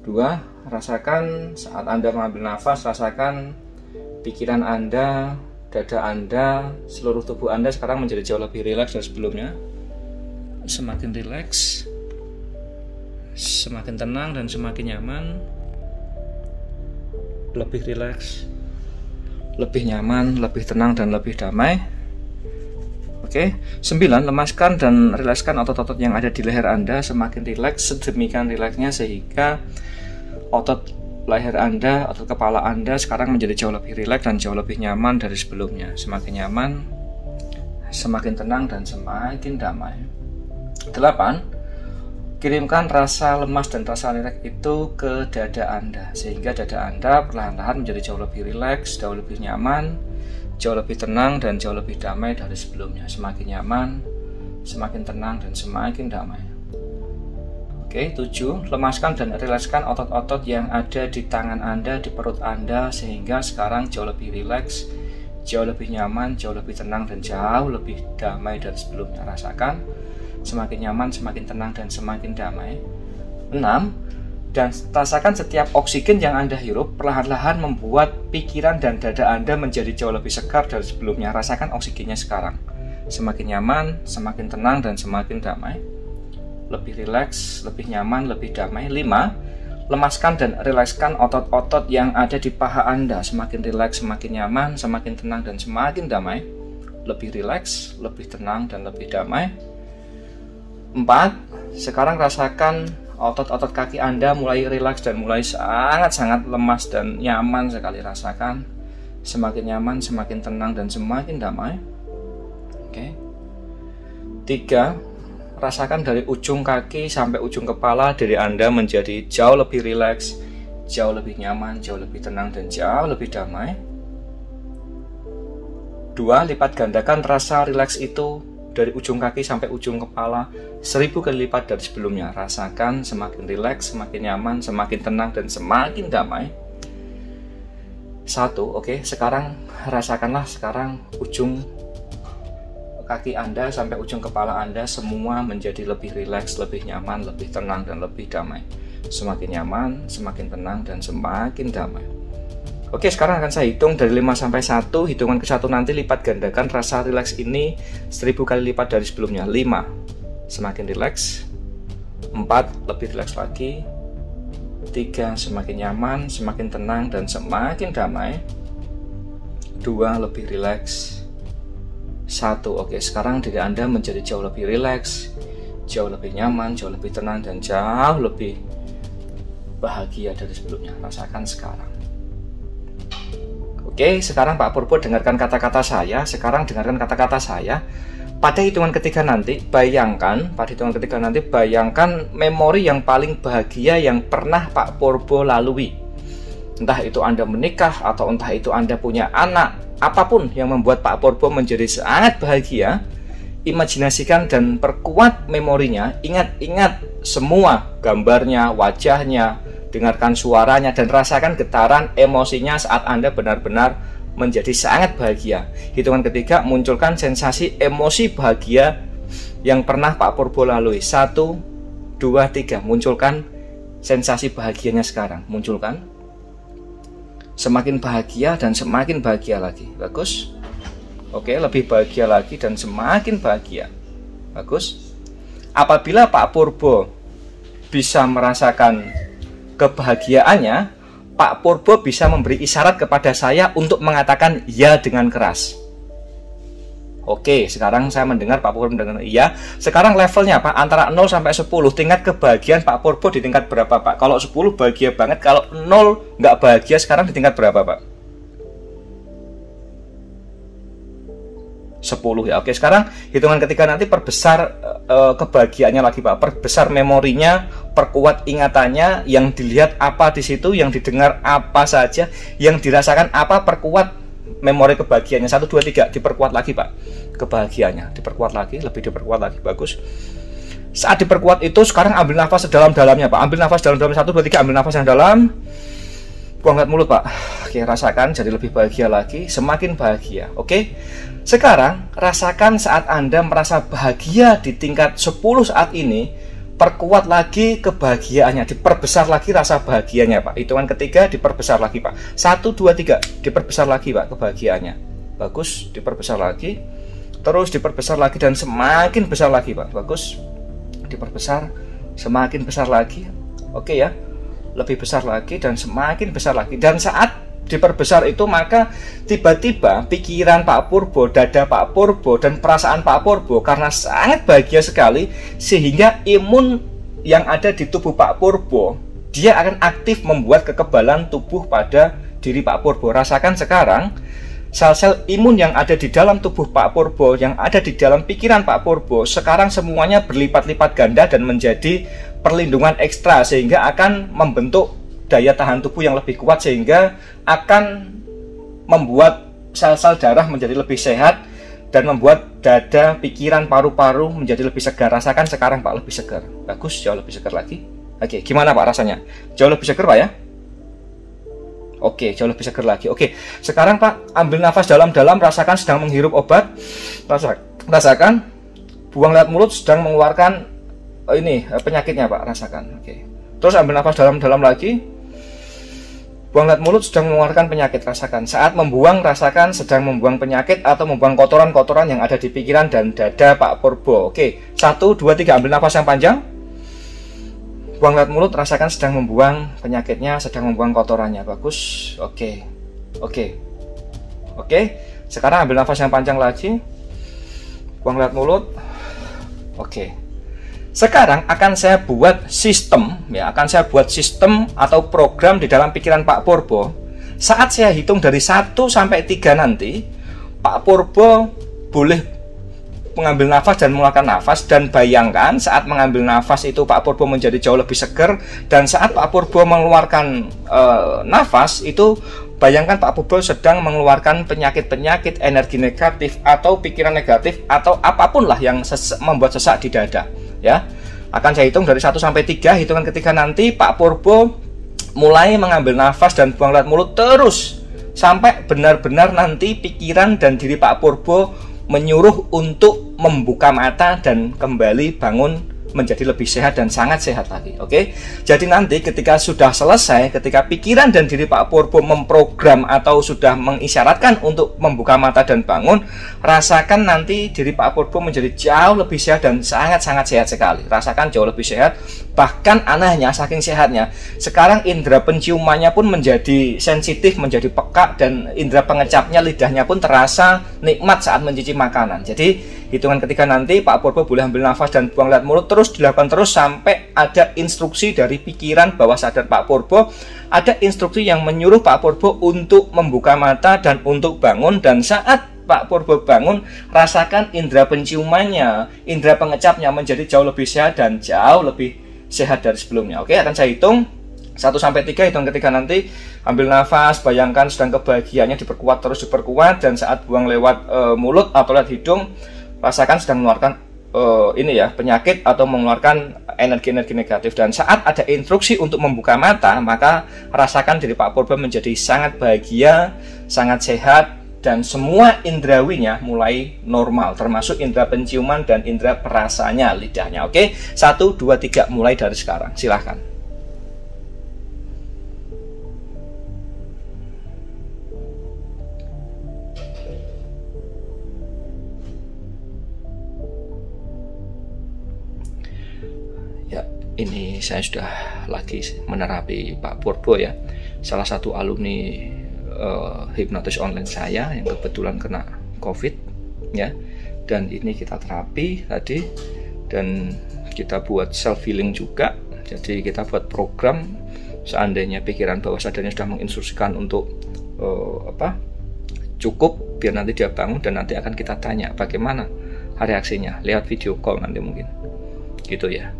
2. Rasakan saat Anda mengambil nafas, rasakan pikiran Anda, dada Anda, seluruh tubuh Anda sekarang menjadi jauh lebih rileks dari sebelumnya. Semakin rileks, semakin tenang dan semakin nyaman. Lebih rileks, lebih nyaman, lebih tenang dan lebih damai. Oke. 9. Lemaskan dan rilekskan otot-otot yang ada di leher Anda. Semakin rileks, sedemikian rileksnya sehingga otot leher Anda, otot kepala Anda sekarang menjadi jauh lebih rileks dan jauh lebih nyaman dari sebelumnya. Semakin nyaman, semakin tenang dan semakin damai. 8. Kirimkan rasa lemas dan rasa rileks itu ke dada Anda sehingga dada Anda perlahan-lahan menjadi jauh lebih rileks, jauh lebih nyaman, jauh lebih tenang dan jauh lebih damai dari sebelumnya. Semakin nyaman, semakin tenang dan semakin damai. Oke. 7. Lemaskan dan rilekskan otot-otot yang ada di tangan Anda, di perut Anda sehingga sekarang jauh lebih rileks, jauh lebih nyaman, jauh lebih tenang dan jauh lebih damai dari sebelumnya. Rasakan semakin nyaman, semakin tenang dan semakin damai. 6. Dan rasakan setiap oksigen yang Anda hirup perlahan-lahan membuat pikiran dan dada Anda menjadi jauh lebih segar dari sebelumnya. Rasakan oksigennya sekarang. Semakin nyaman, semakin tenang dan semakin damai. Lebih rileks, lebih nyaman, lebih damai. 5. Lemaskan dan rilekskan otot-otot yang ada di paha Anda. Semakin rileks, semakin nyaman, semakin tenang dan semakin damai. Lebih rileks, lebih tenang dan lebih damai. 4. Sekarang rasakan otot-otot kaki Anda mulai rileks dan mulai sangat-sangat lemas dan nyaman sekali. Rasakan semakin nyaman, semakin tenang dan semakin damai. Oke. 3. Rasakan dari ujung kaki sampai ujung kepala diri Anda menjadi jauh lebih rileks, jauh lebih nyaman, jauh lebih tenang dan jauh lebih damai. 2. Lipat gandakan rasa rileks itu dari ujung kaki sampai ujung kepala 1000 kali lipat dari sebelumnya. Rasakan semakin rileks, semakin nyaman, semakin tenang dan semakin damai. 1. Oke, sekarang rasakanlah sekarang ujung kaki Anda sampai ujung kepala Anda semua menjadi lebih rileks, lebih nyaman, lebih tenang dan lebih damai. Semakin nyaman, semakin tenang dan semakin damai. Oke, sekarang akan saya hitung dari 5 sampai 1. Hitungan ke 1 nanti lipat gandakan rasa rileks ini 1000 kali lipat dari sebelumnya. 5. Semakin rileks. 4. Lebih rileks lagi. 3. Semakin nyaman, semakin tenang dan semakin damai. 2. Lebih rileks. 1. Oke, sekarang diri Anda menjadi jauh lebih rileks, jauh lebih nyaman, jauh lebih tenang dan jauh lebih bahagia dari sebelumnya. Rasakan sekarang. Oke, sekarang Pak Purbo dengarkan kata-kata saya. Sekarang dengarkan kata-kata saya. Pada hitungan ketiga nanti, bayangkan memori yang paling bahagia yang pernah Pak Purbo lalui. Entah itu Anda menikah atau entah itu Anda punya anak. Apapun yang membuat Pak Purbo menjadi sangat bahagia, imajinasikan dan perkuat memorinya. Ingat-ingat semua gambarnya, wajahnya, dengarkan suaranya dan rasakan getaran emosinya saat Anda benar-benar menjadi sangat bahagia. Hitungan ketiga, munculkan sensasi emosi bahagia yang pernah Pak Purbo lalui. 1, 2, 3. Munculkan sensasi bahagianya sekarang. Munculkan. Semakin bahagia dan semakin bahagia lagi. Bagus. Oke, lebih bahagia lagi dan semakin bahagia. Bagus. Apabila Pak Purbo bisa merasakan kebahagiaannya, Pak Purbo bisa memberi isyarat kepada saya untuk mengatakan ya dengan keras. Oke, sekarang saya mendengar Pak Purbo mendengar iya. Sekarang levelnya Pak, antara 0 sampai 10. Tingkat kebahagiaan Pak Purbo di tingkat berapa Pak? Kalau 10 bahagia banget, kalau 0 nggak bahagia, sekarang di tingkat berapa Pak? 10 ya. Oke, sekarang hitungan ketiga nanti perbesar kebahagiaannya lagi Pak. Perbesar memorinya, perkuat ingatannya, yang dilihat apa di situ, yang didengar apa saja, yang dirasakan apa, perkuat memori kebahagiaannya. 1, 2, 3. Diperkuat lagi Pak. Kebahagiaannya diperkuat lagi, lebih diperkuat lagi. Bagus. Saat diperkuat itu sekarang ambil nafas sedalam-dalamnya Pak. Ambil nafas dalam-dalam. 1, 2, 3. Ambil nafas yang dalam. Buang lewat mulut Pak. Oke, rasakan jadi lebih bahagia lagi, semakin bahagia. Oke. Sekarang rasakan saat Anda merasa bahagia di tingkat 10 saat ini, perkuat lagi kebahagiaannya, diperbesar lagi rasa bahagianya Pak. Hitungan ketiga diperbesar lagi Pak. 1, 2, 3 diperbesar lagi Pak kebahagiaannya. Bagus, diperbesar lagi. Terus diperbesar lagi dan semakin besar lagi Pak. Bagus, diperbesar, semakin besar lagi. Oke ya, lebih besar lagi dan semakin besar lagi. Dan saat diperbesar itu maka tiba-tiba pikiran Pak Purbo, dada Pak Purbo, dan perasaan Pak Purbo karena sangat bahagia sekali, sehingga imun yang ada di tubuh Pak Purbo dia akan aktif membuat kekebalan tubuh pada diri Pak Purbo. Rasakan sekarang sel-sel imun yang ada di dalam tubuh Pak Purbo, yang ada di dalam pikiran Pak Purbo, sekarang semuanya berlipat-lipat ganda dan menjadi perlindungan ekstra, sehingga akan membentuk daya tahan tubuh yang lebih kuat, sehingga akan membuat sel-sel darah menjadi lebih sehat dan membuat dada, pikiran, paru-paru menjadi lebih segar. Rasakan sekarang Pak, lebih segar. Bagus, jauh lebih segar lagi. Oke, gimana Pak rasanya? Jauh lebih segar Pak ya? Oke, jauh lebih segar lagi. Oke, sekarang Pak ambil nafas dalam-dalam, rasakan sedang menghirup obat. Rasakan buang lewat mulut, sedang mengeluarkan ini penyakitnya Pak, rasakan. Oke. Terus ambil nafas dalam-dalam lagi. Buang lewat mulut, sedang mengeluarkan penyakit, rasakan. Saat membuang, rasakan sedang membuang penyakit atau membuang kotoran-kotoran yang ada di pikiran dan dada Pak Purbo. Oke, 1, 2, 3, ambil nafas yang panjang. Buang lewat mulut, rasakan sedang membuang penyakitnya, sedang membuang kotorannya. Bagus. Oke. Sekarang ambil nafas yang panjang lagi. Buang lewat mulut. Oke. Sekarang akan saya buat sistem, ya, akan saya buat sistem atau program di dalam pikiran Pak Purbo. Saat saya hitung dari 1 sampai 3 nanti, Pak Purbo boleh mengambil nafas dan mengeluarkan nafas, dan bayangkan saat mengambil nafas itu Pak Purbo menjadi jauh lebih segar, dan saat Pak Purbo mengeluarkan nafas itu bayangkan Pak Purbo sedang mengeluarkan penyakit-penyakit, energi negatif atau pikiran negatif atau apapun lah yang membuat sesak di dada. Ya, akan saya hitung dari 1 sampai 3. Hitungan ketiga nanti Pak Purbo mulai mengambil nafas dan buang lewat mulut terus sampai benar-benar nanti pikiran dan diri Pak Purbo menyuruh untuk membuka mata dan kembali bangun menjadi lebih sehat dan sangat sehat lagi. Oke, jadi nanti ketika sudah selesai, ketika pikiran dan diri Pak Purbo memprogram atau sudah mengisyaratkan untuk membuka mata dan bangun, rasakan nanti diri Pak Purbo menjadi jauh lebih sehat dan sangat-sangat sehat sekali. Rasakan jauh lebih sehat. Bahkan anehnya, saking sehatnya, sekarang indera penciumannya pun menjadi sensitif, menjadi peka, dan indera pengecapnya, lidahnya pun terasa nikmat saat mencicipi makanan. Jadi hitungan ketiga nanti Pak Purbo boleh ambil nafas dan buang lewat mulut, terus dilakukan terus sampai ada instruksi dari pikiran bawah sadar Pak Purbo, ada instruksi yang menyuruh Pak Purbo untuk membuka mata dan untuk bangun. Dan saat Pak Purbo bangun, rasakan indera penciumannya, indera pengecapnya menjadi jauh lebih sehat dan jauh lebih sehat dari sebelumnya. Oke, akan saya hitung 1 sampai 3. Hitung ketiga nanti ambil nafas, bayangkan sedang kebahagiaannya diperkuat, terus diperkuat, dan saat buang lewat mulut atau lewat hidung, rasakan sedang mengeluarkan penyakit atau mengeluarkan energi-energi negatif. Dan saat ada instruksi untuk membuka mata, maka rasakan diri Pak Purbo menjadi sangat bahagia, sangat sehat, dan semua indrawinya mulai normal, termasuk indera penciuman dan indera perasanya, lidahnya. Oke, 1, 2, 3, mulai dari sekarang. Silahkan. Ya, ini saya sudah lagi menerapi Pak Purbo ya, salah satu alumni hipnotis online saya yang kebetulan kena COVID ya, dan ini kita terapi tadi, dan kita buat self healing juga. Jadi kita buat program, seandainya pikiran bawah sadarnya sudah menginstruksikan untuk cukup, biar nanti dia bangun, dan nanti akan kita tanya bagaimana reaksinya lewat video call nanti mungkin gitu ya.